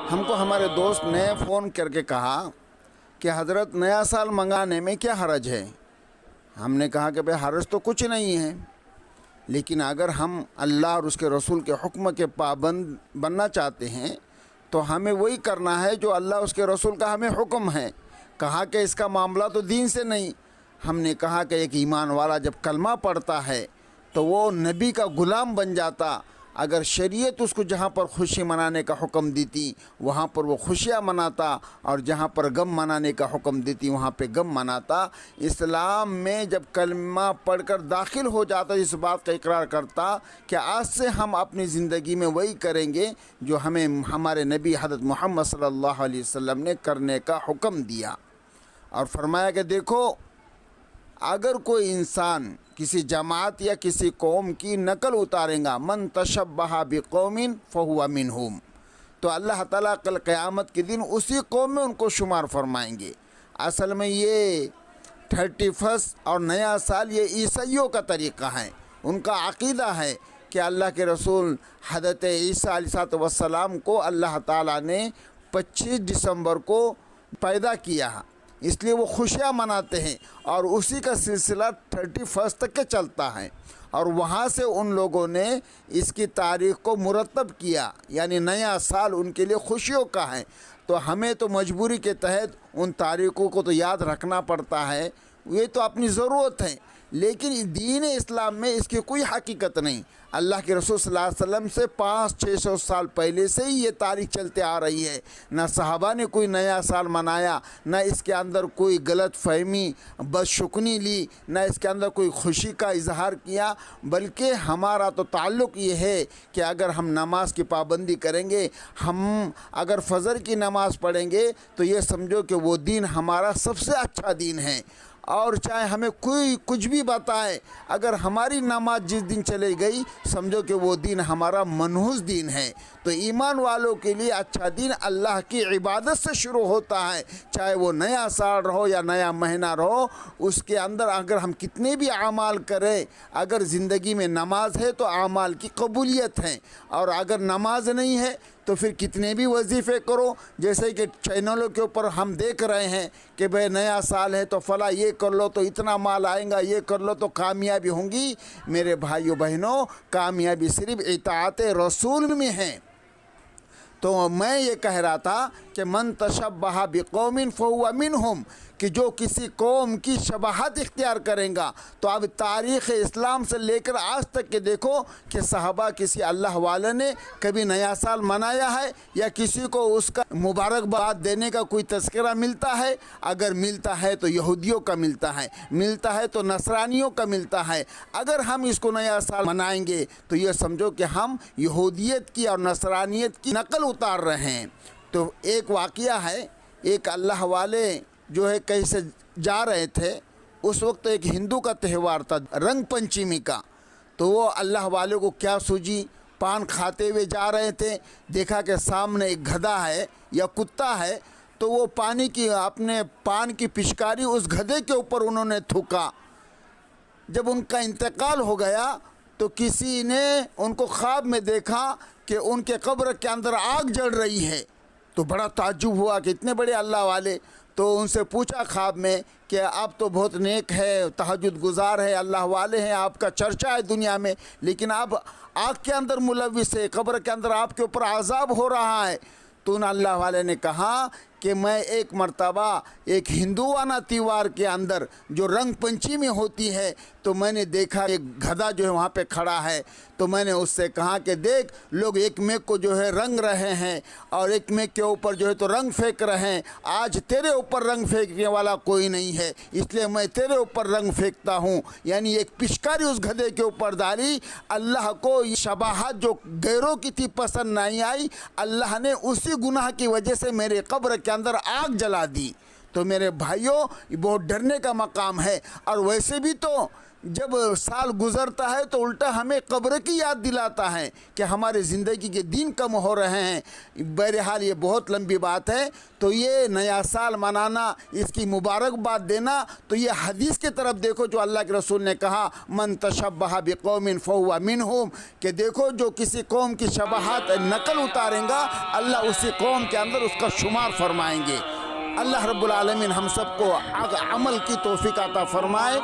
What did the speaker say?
ہم کو ہمارے دوست نے فون کر کے کہا کہ حضرت نیا سال منگانے میں کیا حرج ہے؟ ہم نے کہا کہ بھئی حرج تو کچھ نہیں ہے، لیکن اگر ہم اللہ اور اس کے رسول کے حکم کے پابند بننا چاہتے ہیں تو ہمیں وہی کرنا ہے جو اللہ اس کے رسول کا ہمیں حکم ہے۔ کہا کہ اس کا معاملہ تو دین سے نہیں۔ ہم نے کہا کہ ایک ایمان والا جب کلمہ پڑھتا ہے تو وہ نبی کا غلام بن جاتا۔ اگر شریعت اس کو جہاں پر خوشی منانے کا حکم دیتی وہاں پر وہ خوشیاں مناتا، اور جہاں پر غم منانے کا حکم دیتی وہاں پہ غم مناتا۔ اسلام میں جب کلمہ پڑھ کر داخل ہو جاتا اس بات کا اقرار کرتا کہ آج سے ہم اپنی زندگی میں وہی کریں گے جو ہمیں ہمارے نبی حضرت محمد صلی اللہ علیہ وسلم نے کرنے کا حکم دیا، اور فرمایا کہ دیکھو اگر کوئی انسان کسی جماعت یا کسی قوم کی نقل اتارے گا، من تشبہ بقوم فہو منہم، تو اللہ تعالیٰ کل قیامت کے دن اسی قوم میں ان کو شمار فرمائیں گے۔ اصل میں یہ 31 اور نیا سال یہ عیسائیوں کا طریقہ ہے، ان کا عقیدہ ہے کہ اللہ کے رسول حضرت عیسیٰ علیہ السلام کو اللہ تعالیٰ نے 25 دسمبر کو پیدا کیا، اس لیے وہ خوشیاں مناتے ہیں، اور اسی کا سلسلہ 31 تک کے چلتا ہے، اور وہاں سے ان لوگوں نے اس کی تاریخ کو مرتب کیا، یعنی نیا سال ان کے لیے خوشیوں کا ہے۔ تو ہمیں تو مجبوری کے تحت ان تاریخوں کو تو یاد رکھنا پڑتا ہے، یہ تو اپنی ضرورت ہے، لیکن دین اسلام میں اس کی کوئی حقیقت نہیں۔ اللہ کے رسول صلی اللہ علیہ وسلم سے 500-600 سال پہلے سے ہی یہ تاریخ چلتے آ رہی ہے۔ نہ صحابہ نے کوئی نیا سال منایا، نہ اس کے اندر کوئی غلط فہمی بدشگونی لی، نہ اس کے اندر کوئی خوشی کا اظہار کیا، بلکہ ہمارا تو تعلق یہ ہے کہ اگر ہم نماز کی پابندی کریں گے، ہم اگر فجر کی نماز پڑھیں گے تو یہ سمجھو کہ وہ دین ہمارا سب سے اچھا دین ہے، اور چاہے ہمیں کوئی کچھ بھی بتائے، اگر ہماری نماز جس دن چلے گئی سمجھو کہ وہ دین ہمارا منحوس دین ہے۔ تو ایمان والوں کے لیے اچھا دین اللہ کی عبادت سے شروع ہوتا ہے، چاہے وہ نیا سال رہو یا نیا مہینہ رہو، اس کے اندر اگر ہم کتنے بھی اعمال کریں، اگر زندگی میں نماز ہے تو اعمال کی قبولیت ہے، اور اگر نماز نہیں ہے تو پھر کتنے بھی وظیفے کرو، جیسے کہ چینلوں کے اوپر ہم دیکھ رہے ہیں کہ بھئی نیا سال ہے تو فلاں یہ کر لو تو اتنا مال آئیں گا، یہ کر لو تو کامیابی ہوں گی۔ میرے بھائیو بہنوں، کامیابی صرف اطاعت رسول میں ہے۔ تو میں یہ کہہ رہا تھا کہ من تشبہ بقوم فہو منہم، کہ جو کسی قوم کی شباہت اختیار کریں گا، تو اب تاریخ اسلام سے لے کر آج تک کے دیکھو کہ صحابہ کسی اللہ والے نے کبھی نیا سال منایا ہے، یا کسی کو اس کا مبارکباد دینے کا کوئی تذکرہ ملتا ہے؟ اگر ملتا ہے تو یہودیوں کا ملتا ہے، ملتا ہے تو نصرانیوں کا ملتا ہے۔ اگر ہم اس کو نیا سال منائیں گے تو یہ سمجھو کہ ہم یہودیت کی اور نصرانیت کی نقل اتار رہے ہیں۔ تو ایک واقعہ ہے، ایک اللہ والے جو ہے کہیں سے جا رہے تھے، اس وقت ایک ہندو کا تہوار تھا رنگ پنچمی کا، تو وہ اللہ والے کو کیا سوجی، پان کھاتے ہوئے جا رہے تھے، دیکھا کہ سامنے ایک گدھا ہے یا کتا ہے، تو وہ پانی کی اپنے پان کی پچکاری اس گدھے کے اوپر انہوں نے تھوکا۔ جب ان کا انتقال ہو گیا تو کسی نے ان کو خواب میں دیکھا کہ ان کے قبر کے اندر آگ جل رہی ہے، تو بڑا تعجب ہوا کہ اتنے بڑے اللہ والے۔ تو ان سے پوچھا خواب میں کہ آپ تو بہت نیک ہے، تہجد گزار ہے، اللہ والے ہیں، آپ کا چرچا ہے دنیا میں، لیکن آپ آگ کے اندر ملوث ہے، قبر کے اندر آپ کے اوپر عذاب ہو رہا ہے۔ تو ان اللہ والے نے کہا کہ میں ایک مرتبہ ایک ہندوانہ تیوہار کے اندر جو رنگ پنچمی ہوتی ہے تو میں نے دیکھا ایک گدھا جو ہے وہاں پہ کھڑا ہے، تو میں نے اس سے کہا کہ دیکھ لوگ ایک میک کو جو ہے رنگ رہے ہیں اور ایک میک کے اوپر جو ہے تو رنگ پھینک رہے ہیں، آج تیرے اوپر رنگ پھینکنے والا کوئی نہیں ہے، اس لیے میں تیرے اوپر رنگ پھینکتا ہوں۔ یعنی ایک پچکاری اس گدھے کے اوپر ڈالی۔ اللہ کو یہ شباہت جو غیروں کی تھی پسند نہیں آئی، اللہ نے اسی گناہ کی وجہ سے میرے قبر کے اندر آگ جلا دی۔ تو میرے بھائیوں یہ بہت ڈرنے کا مقام ہے. اور ویسے بھی تو جب سال گزرتا ہے تو الٹا ہمیں قبر کی یاد دلاتا ہے کہ ہمارے زندگی کے دن کم ہو رہے ہیں. بہرحال یہ بہت لمبی بات ہے. تو یہ نیا سال منانا, اس کی مبارکباد دینا, تو یہ حدیث کی طرف دیکھو جو اللہ کے رسول نے کہا من تشبہ بقوم فہو منہم, کہ دیکھو جو کسی قوم کی شباہت نقل اتاریں گا اللہ اسی قوم کے اندر اس کا شمار فرمائیں گے. اللہ رب العالمین ہم سب کو عمل کی توفیق عطا فرمائے.